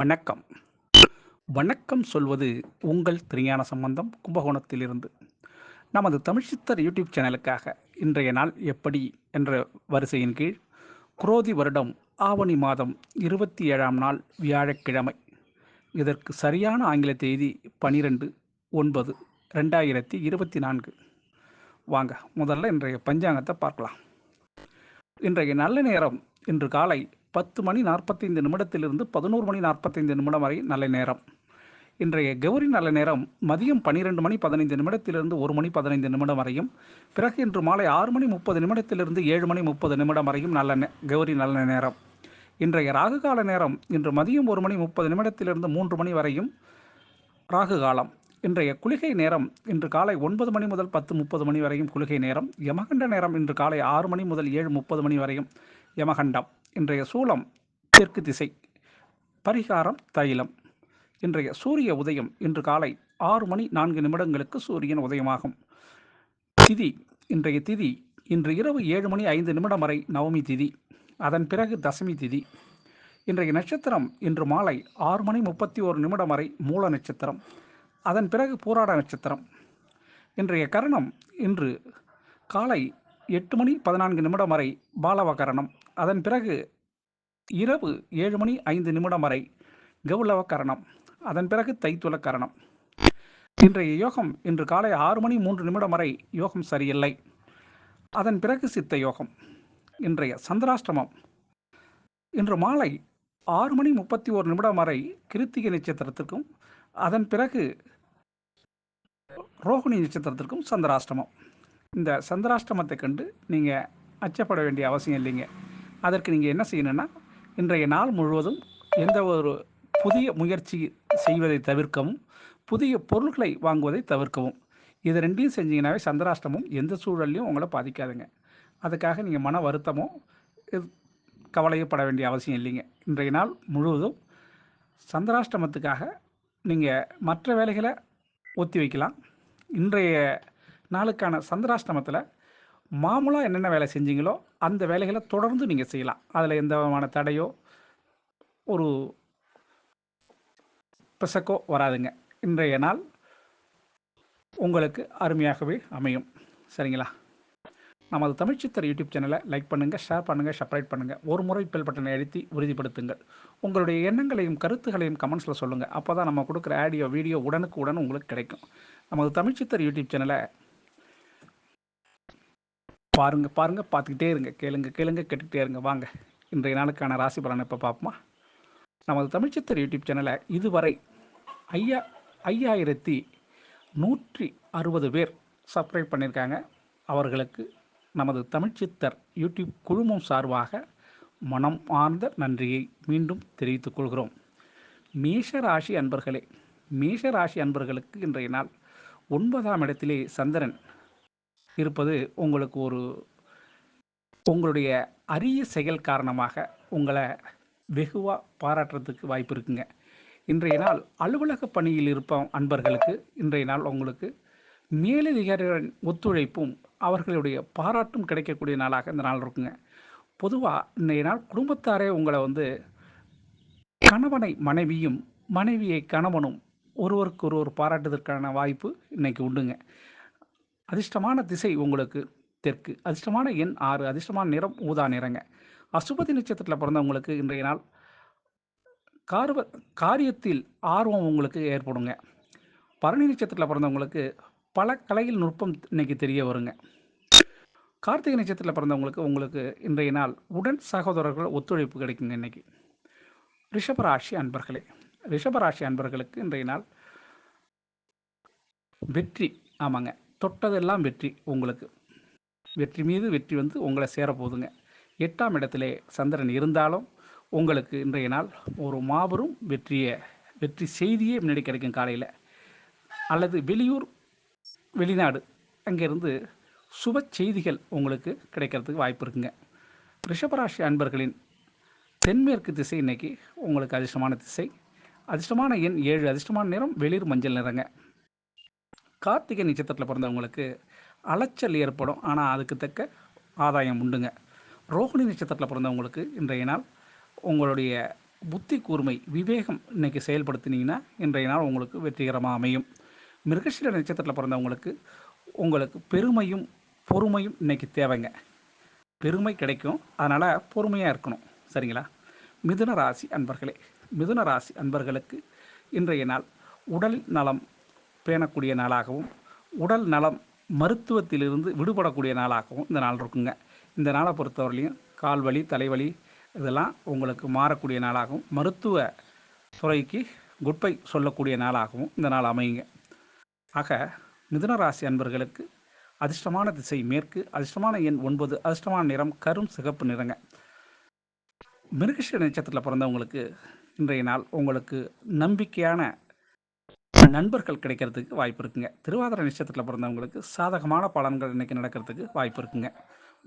வணக்கம். வணக்கம் சொல்வது உங்கள் திருஞான சம்பந்தம் கும்பகோணத்திலிருந்து. நமது தமிழ் சித்தர் யூடியூப் சேனலுக்காக இன்றைய நாள் எப்படி என்ற வரிசையின் கீழ் குரோதி வருடம் ஆவணி மாதம் 27ஆம் நாள் வியாழக்கிழமை. இதற்கு சரியான ஆங்கில தேதி 12/9/2024. வாங்க முதல்ல இன்றைய பஞ்சாங்கத்தை பார்க்கலாம். இன்றைய நல்ல நேரம் இன்று காலை 10:45 11 மணி 45 வரை நல்ல நேரம். இன்றைய கௌரி நல்ல நேரம் மதியம் 12:15 1 மணி 15 வரையும், பிறகு இன்று மாலை 6:30 7 மணி 30 வரையும் கௌரி நல்ல நேரம். இன்றைய ராகு கால நேரம் இன்று மதியம் 1 மணி 30 3 மணி வரையும் ராகு காலம். இன்றைய குளிகை நேரம் இன்று காலை 9 மணி முதல் 10:30 வரையும் குளிகை நேரம். யமகண்ட நேரம் இன்று காலை 6 மணி முதல் 7:30 வரையும் யமகண்டம். இன்றைய சூலம் தெற்கு திசை. பரிகாரம் தைலம். இன்றைய சூரிய உதயம் இன்று காலை 6 மணி 4 சூரியன் உதயமாகும். திதி இன்றைய திதி இன்று இரவு 7 மணி 5 வரை நவமி திதி. அதன் பிறகு தசமி திதி. இன்றைய நட்சத்திரம் இன்று மாலை 6 மணி 31 வரை மூல நட்சத்திரம். அதன் பிறகு பூராட நட்சத்திரம். இன்றைய கரணம் இன்று காலை 8 மணி 14 வரை பாலவ கரணம். அதன் பிறகு இரவு 7 மணி 5 வரை கௌளவ கரணம். அதன் பிறகு தைத்துள கரணம். இன்றைய யோகம் இன்று காலை 6 மணி 3 வரை யோகம் சரியில்லை. அதன் பிறகு சித்த யோகம். இன்றைய சந்திராஷ்டமம் இன்று மாலை 6 மணி 31 வரை கிருத்திகை நட்சத்திரத்திற்கும், அதன் பிறகு ரோகிணி நட்சத்திரத்திற்கும் சந்திராஷ்டமம். இந்த சந்திராஷ்டமத்தை கண்டு நீங்கள் அச்சப்பட வேண்டிய அவசியம் இல்லைங்க. அதற்கு நீங்கள் என்ன செய்யணும்னா, இன்றைய நாள் முழுவதும் எந்த ஒரு புதிய முயற்சி செய்வதை தவிர்க்கவும், புதிய பொருட்களை வாங்குவதை தவிர்க்கவும். இது ரெண்டையும் செஞ்சீங்கன்னாவே சந்திராஷ்டமம் எந்த சூழல்லையும் உங்களை பாதிக்காதுங்க. அதுக்காக நீங்கள் மன வருத்தமோ கவலையப்பட வேண்டிய அவசியம் இல்லைங்க. இன்றைய நாள் முழுவதும் சந்திராஷ்டமத்துக்காக நீங்கள் மற்ற வேலைகளை ஒத்தி வைக்கலாம். இன்றைய நாளுக்கான சந்திராஷ்டமத்தில் மாமூலாக என்னென்ன வேலை செஞ்சீங்களோ அந்த வேலைகளை தொடர்ந்து நீங்கள் செய்யலாம். அதில் எந்த விதமான தடையோ ஒரு பிசக்கோ வராதுங்க. இன்றைய நாள் உங்களுக்கு அருமையாகவே அமையும். சரிங்களா? நமது தமிழ்ச்சித்தர் யூடியூப் சேனலை லைக் பண்ணுங்கள், ஷேர் பண்ணுங்கள், சப்ஸ்கிரைப் பண்ணுங்கள். ஒரு முறை பெல் பட்டனை அழுத்தி உறுதிப்படுத்துங்கள். உங்களுடைய எண்ணங்களையும் கருத்துக்களையும் கமெண்ட்ஸில் சொல்லுங்கள். அப்போ தான் நம்ம கொடுக்குற ஆடியோ வீடியோ உடனுக்குடன் உங்களுக்கு கிடைக்கும். நமது தமிழ்ச்சித்தர் யூடியூப் சேனலை பாருங்கள், பார்த்துக்கிட்டே இருங்க. கேளுங்க, கேட்டுக்கிட்டே இருங்க. வாங்க இன்றைய நாளுக்கான ராசி பலனை இப்போ பார்ப்போமா? நமது தமிழ்ச்சித்தர் யூடியூப் சேனலை இதுவரை 5160 பேர் சப்ஸ்கிரைப் பண்ணியிருக்காங்க. அவர்களுக்கு நமது தமிழ்ச்சித்தர் யூடியூப் குழுமம் சார்பாக மனம் ஆர்ந்த நன்றியை மீண்டும் தெரிவித்துக் கொள்கிறோம். மேஷராசி அன்பர்களே, மேஷராசி அன்பர்களுக்கு இன்றைய நாள் 9ஆம் இடத்திலே சந்திரன் இருப்பது உங்களுக்கு உங்களுடைய அரிய செயல் காரணமாக உங்களை வெகுவாக பாராட்டுறதுக்கு வாய்ப்பு இருக்குங்க. இன்றைய நாள் அலுவலக பணியில் இருப்ப அன்பர்களுக்கு இன்றைய நாள் உங்களுக்கு மேலதிகாரிகளின் ஒத்துழைப்பும் அவர்களுடைய பாராட்டும் கிடைக்கக்கூடிய நாளாக இந்த நாள் இருக்குங்க. பொதுவாக இன்றைய நாள் குடும்பத்தாரே உங்களை கணவனை மனைவியும் மனைவியை கணவனும் ஒருவருக்கு ஒருவர் பாராட்டுவதற்கான வாய்ப்பு இன்னைக்கு உண்டுங்க. அதிர்ஷ்டமான திசை உங்களுக்கு தெற்கு. அதிர்ஷ்டமான எண் 6. அதிர்ஷ்டமான நிறம் ஊதா நிறங்க. அசுபதி நட்சத்திரத்தில் பிறந்தவங்களுக்கு இன்றைய நாள் காரியத்தில் ஆர்வம் உங்களுக்கு ஏற்படுங்க. பரணி நட்சத்திரத்தில் பிறந்தவங்களுக்கு பல கலையில் நுட்பம் இன்னைக்கு தெரிய வருங்க. கார்த்திகை நட்சத்திரத்தில் பிறந்தவங்களுக்கு உங்களுக்கு இன்றைய நாள் உடன் சகோதரர்கள் ஒத்துழைப்பு கிடைக்குங்க. இன்னைக்கு ரிஷபராசி அன்பர்களே, ரிஷபராசி அன்பர்களுக்கு இன்றைய நாள் வெற்றி. ஆமாங்க, தொட்டதெல்லாம் வெற்றி. உங்களுக்கு வெற்றி மீது வெற்றி உங்களை சேரப்போகுதுங்க. 8ஆம் இடத்திலே சந்திரன் இருந்தாலும் உங்களுக்கு இன்றைய நாள் ஒரு மாபெரும் வெற்றி செய்தியே முன்னாடி கிடைக்கும். காலையில் அல்லது வெளியூர் வெளிநாடு அங்கேருந்து சுப செய்திகள் உங்களுக்கு கிடைக்கிறதுக்கு வாய்ப்பு இருக்குங்க. ரிஷபராசி அன்பர்களின் தென்மேற்கு திசை இன்னைக்கு உங்களுக்கு அதிர்ஷ்டமான திசை. அதிர்ஷ்டமான எண் 7. அதிர்ஷ்டமான நிறம் வெளிர் மஞ்சள் நிறங்க. கார்த்திகை நட்சத்திரத்தில் பிறந்தவங்களுக்கு அலைச்சல் ஏற்படும், ஆனால் அதுக்கு தக்க ஆதாயம் உண்டுங்க. ரோகிணி நட்சத்திரத்தில் பிறந்தவங்களுக்கு இன்றைய நாள் உங்களுடைய புத்தி கூர்மை, விவேகம் இன்றைக்கி செயல்படுத்தினீங்கன்னா இன்றைய நாள் உங்களுக்கு வெற்றிகரமாக அமையும். மிருகஷீர நட்சத்திரத்தில் பிறந்தவங்களுக்கு உங்களுக்கு பெருமையும் பொறுமையும் இன்றைக்கி தேவைங்க. பெருமை கிடைக்கும், அதனால் பொறுமையாக இருக்கணும். சரிங்களா? மிதுன ராசி அன்பர்களே, மிதுன ராசி அன்பர்களுக்கு இன்றைய நாள் உடல் நலம் பேணக்கூடிய நாளாகவும், உடல் நலம் மருத்துவத்திலிருந்து விடுபடக்கூடிய நாளாகவும் இந்த நாள் இருக்குங்க. இந்த நாளை பொறுத்தவரையிலையும் கால்வலி, தலைவலி இதெல்லாம் உங்களுக்கு மாறக்கூடிய நாளாகவும், மருத்துவ துறைக்கு குட்பை சொல்லக்கூடிய நாளாகவும் இந்த நாள் அமையுங்க. ஆக மிதுன ராசி அன்பர்களுக்கு அதிர்ஷ்டமான திசை மேற்கு, அதிர்ஷ்டமான எண் 9, அதிர்ஷ்டமான நிறம் கரும் சிகப்பு நிறங்க. மிருகஷீர நட்சத்திரத்தில் பிறந்தவங்களுக்கு இன்றைய நாள் உங்களுக்கு நம்பிக்கையான நண்பர்கள் கிடைக்கிறதுக்கு வாய்ப்பு இருக்குங்க. திருவாதிரை நட்சத்திரத்தில் பிறந்தவங்களுக்கு சாதகமான பலன்கள் இன்றைக்கி நடக்கிறதுக்கு வாய்ப்பு இருக்குங்க.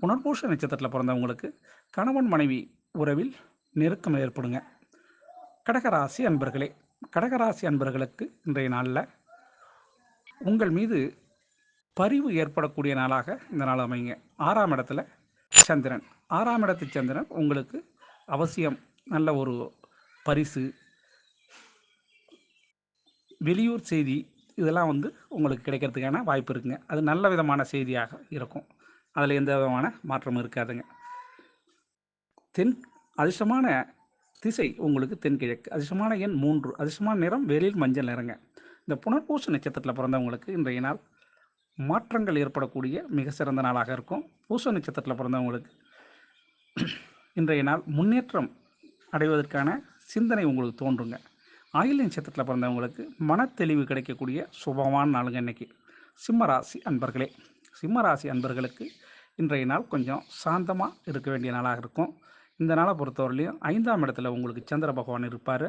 புனர்பூச நட்சத்திரத்தில் பிறந்தவங்களுக்கு கணவன் மனைவி உறவில் நெருக்கம் ஏற்படுங்க. கடகராசி அன்பர்களே, கடகராசி அன்பர்களுக்கு இன்றைய நாளில் உங்கள் மீது பரிவு ஏற்படக்கூடிய நாளாக இந்த நாள் அமைங்க. 6ஆம் இடத்துல சந்திரன், 6ஆம் இடத்து சந்திரன் உங்களுக்கு அவசியம் நல்ல ஒரு பரிசு, வெளியூர் செய்தி இதெல்லாம் உங்களுக்கு கிடைக்கிறதுக்கான வாய்ப்பு இருக்குங்க. அது நல்ல விதமான செய்தியாக இருக்கும். அதில் எந்த விதமான மாற்றமும் இருக்காதுங்க. அதிர்ஷ்டமான திசை உங்களுக்கு தென்கிழக்கு, அதிர்ஷ்டமான எண் 3, அதிர்ஷ்டமான நிறம் வெளிர் மஞ்சள் நிறங்க. இந்த புனர்பூச நட்சத்திரத்தில் பிறந்தவங்களுக்கு இன்றைய நாள் மாற்றங்கள் ஏற்படக்கூடிய மிக சிறந்த நாளாக இருக்கும். பூச நட்சத்திரத்தில் பிறந்தவங்களுக்கு இன்றைய நாள் முன்னேற்றம் அடைவதற்கான சிந்தனை உங்களுக்கு தோன்றுங்க. ஆயில்ய நட்சத்திரத்தில் பிறந்தவங்களுக்கு மனத்தெளிவு கிடைக்கக்கூடிய சுபமான நாளுங்க இன்றைக்கி. சிம்மராசி அன்பர்களே, சிம்மராசி அன்பர்களுக்கு இன்றைய நாள் கொஞ்சம் சாந்தமாக இருக்க வேண்டிய நாளாக இருக்கும். இந்த நாளை பொறுத்தவரையிலையும் 5ஆம் இடத்துல உங்களுக்கு சந்திர பகவான் இருப்பார்.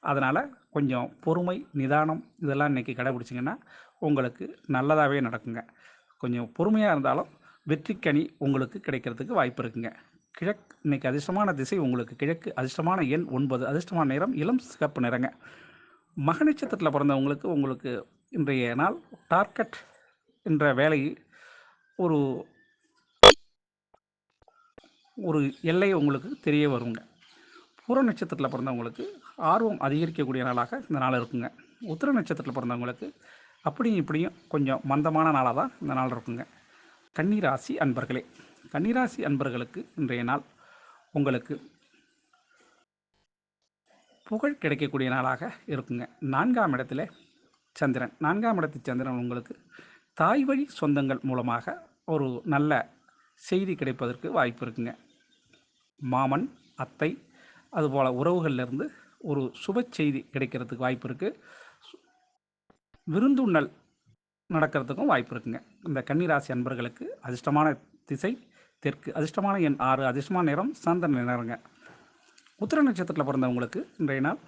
அதனால் கொஞ்சம் பொறுமை, நிதானம் இதெல்லாம் இன்றைக்கி கடைபிடிச்சிங்கன்னா உங்களுக்கு நல்லதாகவே நடக்குங்க. கொஞ்சம் பொறுமையாக இருந்தாலும் வெற்றிக்கனி உங்களுக்கு கிடைக்கிறதுக்கு வாய்ப்பு இருக்குங்க. இன்றைக்கி அதிர்ஷ்டமான திசை உங்களுக்கு கிழக்கு, அதிர்ஷ்டமான எண் 9, அதிர்ஷ்டமான நிறம் இளம் சிகப்பு நிறங்க. மக நட்சத்திரத்தில் பிறந்தவங்களுக்கு உங்களுக்கு இன்றைய நாள் டார்கெட் என்ற வேலை ஒரு ஒரு எல்லை உங்களுக்கு தெரிய வருங்க. பூர நட்சத்திரத்தில் பிறந்தவங்களுக்கு ஆர்வம் அதிகரிக்கக்கூடிய நாளாக இந்த நாள் இருக்குங்க. உத்திர நட்சத்திரத்தில் பிறந்தவங்களுக்கு அப்படியும் இப்படியும் கொஞ்சம் மந்தமான நாளாக தான் இந்த நாள் இருக்குங்க. கன்னிராசி அன்பர்களே, கன்னிராசி அன்பர்களுக்கு இன்றைய நாள் உங்களுக்கு புகழ் கிடைக்கக்கூடிய நாளாக இருக்குங்க. 4ஆம் இடத்துல சந்திரன், 4ஆம் இடத்து சந்திரன் உங்களுக்கு தாய் வழி சொந்தங்கள் மூலமாக ஒரு நல்ல செய்தி கிடைப்பதற்கு வாய்ப்பு இருக்குங்க. மாமன், அத்தை அதுபோல் உறவுகளிலிருந்து ஒரு சுப செய்தி கிடைக்கிறதுக்கு வாய்ப்பு இருக்குது. விருந்துண்ணல் நடக்கிறதுக்கும் வாய்ப்பு இருக்குங்க. இந்த கன்னிராசி அன்பர்களுக்கு அதிர்ஷ்டமான திசை தெற்கு, அதிர்ஷ்டமான எண் 6, அதிர்ஷ்டமான நிறம் சாந்தன நிறங்க. உத்திர நட்சத்திரத்தில் பிறந்தவங்களுக்கு இன்றைய நாள்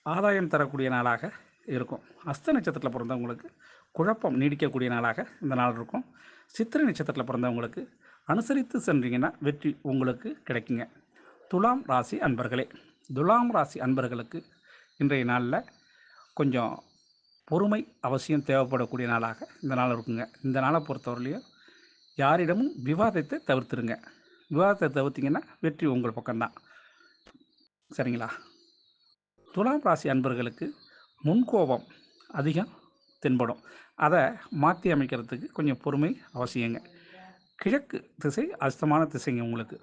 ஆதாயம் தரக்கூடிய நாளாக இருக்கும். அஸ்த நட்சத்திரத்தில் பிறந்தவங்களுக்கு குழப்பம் நீடிக்கக்கூடிய நாளாக இந்த நாள் இருக்கும். சித்திரை நட்சத்திரத்தில் பிறந்தவங்களுக்கு அனுசரித்து சென்றீங்கன்னா வெற்றி உங்களுக்கு கிடைக்குங்க. துலாம் ராசி அன்பர்களே, துலாம் ராசி அன்பர்களுக்கு இன்றைய நாளில் கொஞ்சம் பொறுமை அவசியம் தேவைப்படக்கூடிய நாளாக இந்த நாள் இருக்குங்க. இந்த நாளை பொறுத்தவரையிலையும் யாரிடமும் விவாதத்தை தவிர்த்துருங்க. விவாதத்தை தவிர்த்திங்கன்னா வெற்றி உங்கள் பக்கம்தான். சரிங்களா? துலாம் ராசி அன்பர்களுக்கு முன்கோபம் அதிகம் தென்படும். அதை மாற்றி அமைக்கிறதுக்கு கொஞ்சம் பொறுமை அவசியங்க. கிழக்கு திசை அதிர்ஷ்டமான திசைங்க உங்களுக்கு.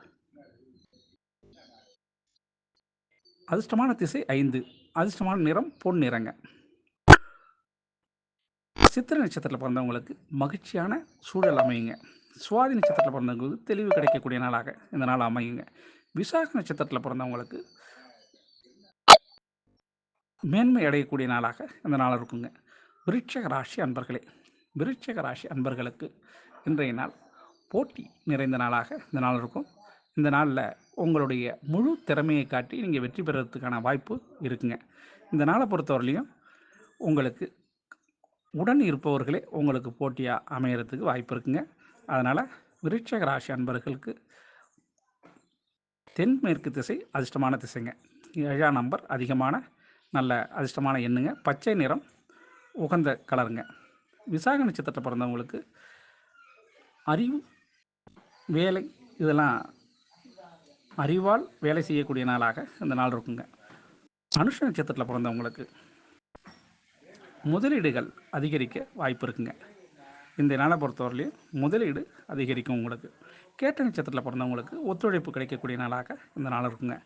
அதிர்ஷ்டமான திசை 5, அதிர்ஷ்டமான நிறம் பொன் நிறங்க. சித்திரை நட்சத்திரத்தில் பிறந்தவங்களுக்கு மகிழ்ச்சியான சூழல் அமையுங்க. சுவாதி நட்சத்திரத்தில் பிறந்தவங்களுக்கு தெளிவு கிடைக்கக்கூடிய நாளாக இந்த நாள் அமையுங்க. விசாக நட்சத்திரத்தில் பிறந்தவங்களுக்கு மேன்மை அடையக்கூடிய நாளாக இந்த நாள் இருக்குங்க. விருட்சிக ராசி அன்பர்களே, விருட்சிக ராசி அன்பர்களுக்கு இன்றைய நாள் போட்டி நிறைந்த நாளாக இந்த நாள் இருக்கும். இந்த நாளில் உங்களுடைய முழு திறமையை காட்டி நீங்கள் வெற்றி பெறுறதுக்கான வாய்ப்பு இருக்குங்க. இந்த நாளை பொறுத்தவரையிலையும் உங்களுக்கு உடன் இருப்பவர்களே உங்களுக்கு போட்டியாக அமையறதுக்கு வாய்ப்பு இருக்குங்க. அதனால் விருட்சிக ராசி அன்பர்களுக்கு தென்மேற்கு திசை அதிர்ஷ்டமான திசைங்க. 7ஆம் நம்பர் அதிகமான நல்ல அதிர்ஷ்டமான எண்ணுங்க. பச்சை நிறம் உகந்த கலருங்க. விசாக நட்சத்திரத்தில் பிறந்தவங்களுக்கு அறிவு, வேலை இதெல்லாம் அறிவால் வேலை செய்யக்கூடிய நாளாக இந்த நாள் இருக்குங்க. அனுஷ நட்சத்திரத்தில் பிறந்தவங்களுக்கு முதலீடுகள் அதிகரிக்க வாய்ப்பு இருக்குங்க. இந்த நாளை பொறுத்தவரையிலையும் முதலீடு அதிகரிக்கும் உங்களுக்கு. கேட்ட நட்சத்திரத்தில் பிறந்தவங்களுக்கு ஒத்துழைப்பு கிடைக்கக்கூடிய நாளாக இந்த நாள் இருக்குங்க.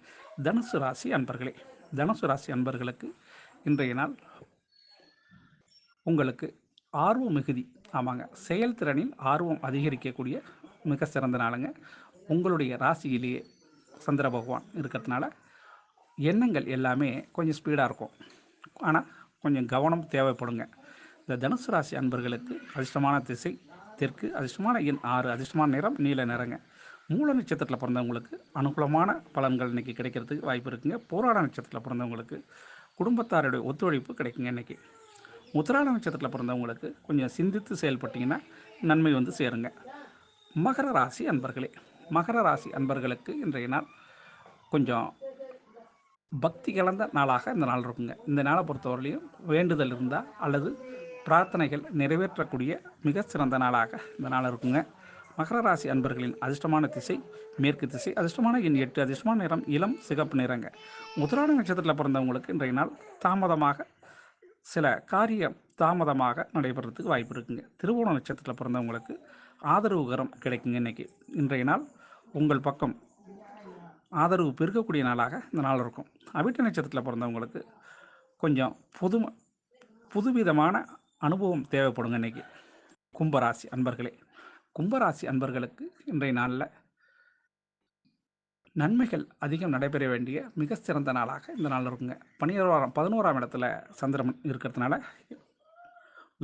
தனுசு ராசி அன்பர்களே, தனுசு ராசி அன்பர்களுக்கு இன்றைய நாள் உங்களுக்கு ஆர்வம் மிகுதி. ஆமாங்க, செயல்திறனில் ஆர்வம் அதிகரிக்கக்கூடிய மிக சிறந்த நாளுங்க. உங்களுடைய ராசியிலேயே சந்திர பகவான் இருக்கிறதுனால எண்ணங்கள் எல்லாமே கொஞ்சம் ஸ்பீடாக இருக்கும். ஆனால் கொஞ்சம் கவனம் தேவைப்படுங்க. இந்த தனுசு ராசி அன்பர்களுக்கு அதிர்ஷ்டமான திசை தெற்கு, அதிர்ஷ்டமான எண் 6, அதிர்ஷ்டமான நிறம் நீல நிறங்க. மூல நட்சத்திரத்தில் பிறந்தவங்களுக்கு அனுகூலமான பலன்கள் இன்றைக்கி கிடைக்கிறதுக்கு வாய்ப்பு இருக்குங்க. போராட நட்சத்திரத்தில் பிறந்தவங்களுக்கு குடும்பத்தாருடைய ஒத்துழைப்பு கிடைக்குங்க. இன்றைக்கி உத்திராட நட்சத்திரத்தில் பிறந்தவங்களுக்கு கொஞ்சம் சிந்தித்து செயல்பட்டிங்கன்னா நன்மை வந்து சேருங்க. மகர ராசி அன்பர்களே, மகர ராசி அன்பர்களுக்கு இன்றைய நாள் கொஞ்சம் பக்தி கலந்த நாளாக இந்த நாள் இருக்குங்க. இந்த நாளை பொறுத்தவரையிலையும் வேண்டுதல் இருந்தால் அல்லது பிரார்த்தனைகள் நிறைவேற்றக்கூடிய மிக சிறந்த நாளாக இந்த நாள் இருக்குங்க. மகர ராசி அன்பர்களின் அதிர்ஷ்டமான திசை மேற்கு திசை, அதிர்ஷ்டமான எண் 8, அதிர்ஷ்டமான நிறம் இளம் சிகப்பு நிறங்க. உத்திராட நட்சத்திரத்தில் பிறந்தவங்களுக்கு இன்றைய நாள் தாமதமாக சில காரியம் தாமதமாக நடைபெறதுக்கு வாய்ப்பு இருக்குங்க. திருவோண நட்சத்திரத்தில் பிறந்தவங்களுக்கு ஆதரவுகரம் கிடைக்குங்க. இன்றைக்கி இன்றைய நாள் உங்கள் பக்கம் ஆதரவு பெருக்கக்கூடிய நாளாக இந்த நாள் இருக்கும். அவிட்ட நட்சத்திரத்தில் பிறந்தவங்களுக்கு கொஞ்சம் புதுவிதமான அனுபவம் தேவைப்படுங்க. இன்றைக்கி கும்பராசி அன்பர்களே, கும்பராசி அன்பர்களுக்கு இன்றைய நாளில் நன்மைகள் அதிகம் நடைபெற வேண்டிய மிக சிறந்த நாளாக இந்த நாள் இருக்குங்க. 11ஆம் இடத்துல சந்திரன் இருக்கிறதுனால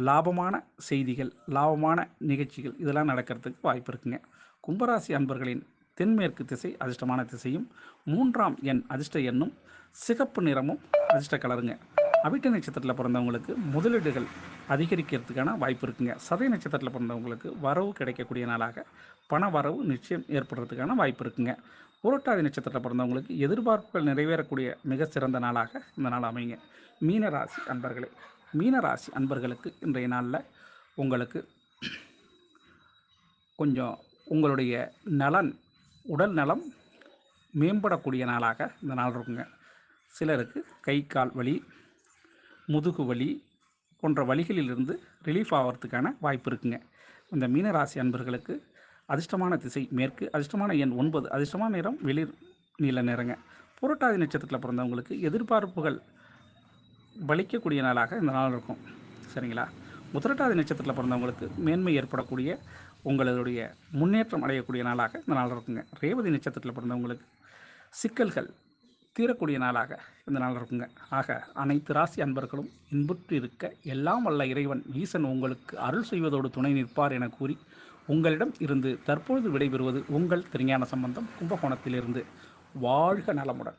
லாபமான செய்திகள், லாபமான நிகழ்ச்சிகள் இதெல்லாம் நடக்கிறதுக்கு வாய்ப்பு இருக்குங்க. கும்பராசி அன்பர்களின் தென்மேற்கு திசை அதிர்ஷ்டமான திசையும் 3ஆம் எண் அதிர்ஷ்ட எண்ணும் சிகப்பு நிறமும் அதிர்ஷ்ட கலருங்க. அவிட்ட நட்சத்திரத்தில் பிறந்தவங்களுக்கு முதலீடுகள் அதிகரிக்கிறதுக்கான வாய்ப்பு இருக்குங்க. சதய நட்சத்திரத்தில் பிறந்தவங்களுக்கு வரவு கிடைக்கக்கூடிய நாளாக பண வரவு நிச்சயம் ஏற்படுறதுக்கான வாய்ப்பு இருக்குங்க. புரட்டாதி நட்சத்திரத்தில் பிறந்தவங்களுக்கு எதிர்பார்ப்புகள் நிறைவேறக்கூடிய மிக சிறந்த நாளாக இந்த நாள் அமைங்க. மீனராசி அன்பர்களே, மீனராசி அன்பர்களுக்கு இன்றைய நாளில் உங்களுக்கு கொஞ்சம் உங்களுடைய நலன், உடல் நலம் மேம்படக்கூடிய நாளாக இந்த நாள் இருக்குங்க. சிலருக்கு கை கால் வலி, முதுகு வலி போன்ற வலிகளிலிருந்து ரிலீஃப் ஆகிறதுக்கான வாய்ப்பு இருக்குங்க. இந்த மீனராசி அன்பர்களுக்கு அதிர்ஷ்டமான திசை மேற்கு, அதிர்ஷ்டமான எண் 9, அதிர்ஷ்டமான நிறம் வெளிர் நீல நிறங்க. புரட்டாதி நட்சத்திரத்தில் பிறந்தவங்களுக்கு எதிர்பார்ப்புகள் பலிக்கக்கூடிய நாளாக இந்த நாள் இருக்கும். சரிங்களா? உத்திரட்டாதி நட்சத்திரத்தில் பிறந்தவங்களுக்கு மேன்மை ஏற்படக்கூடிய உங்களுடைய முன்னேற்றம் அடையக்கூடிய நாளாக இந்த நாள் இருக்குங்க. ரேவதி நட்சத்திரத்தில் பிறந்தவங்களுக்கு சிக்கல்கள் தீரக்கூடிய நாளாக இந்த நாள் இருக்குங்க. ஆக அனைத்து ராசி அன்பர்களும் இன்புற்று இருக்க எல்லாம் வல்ல இறைவன் ஈசன் உங்களுக்கு அருள் செய்வதோடு துணை நிற்பார் என கூறி உங்களிடம் இருந்து தற்பொழுது விடைபெறுவது உங்கள் திருஞான சம்பந்தம், கும்பகோணத்திலிருந்து. வாழ்க நலமுடன்.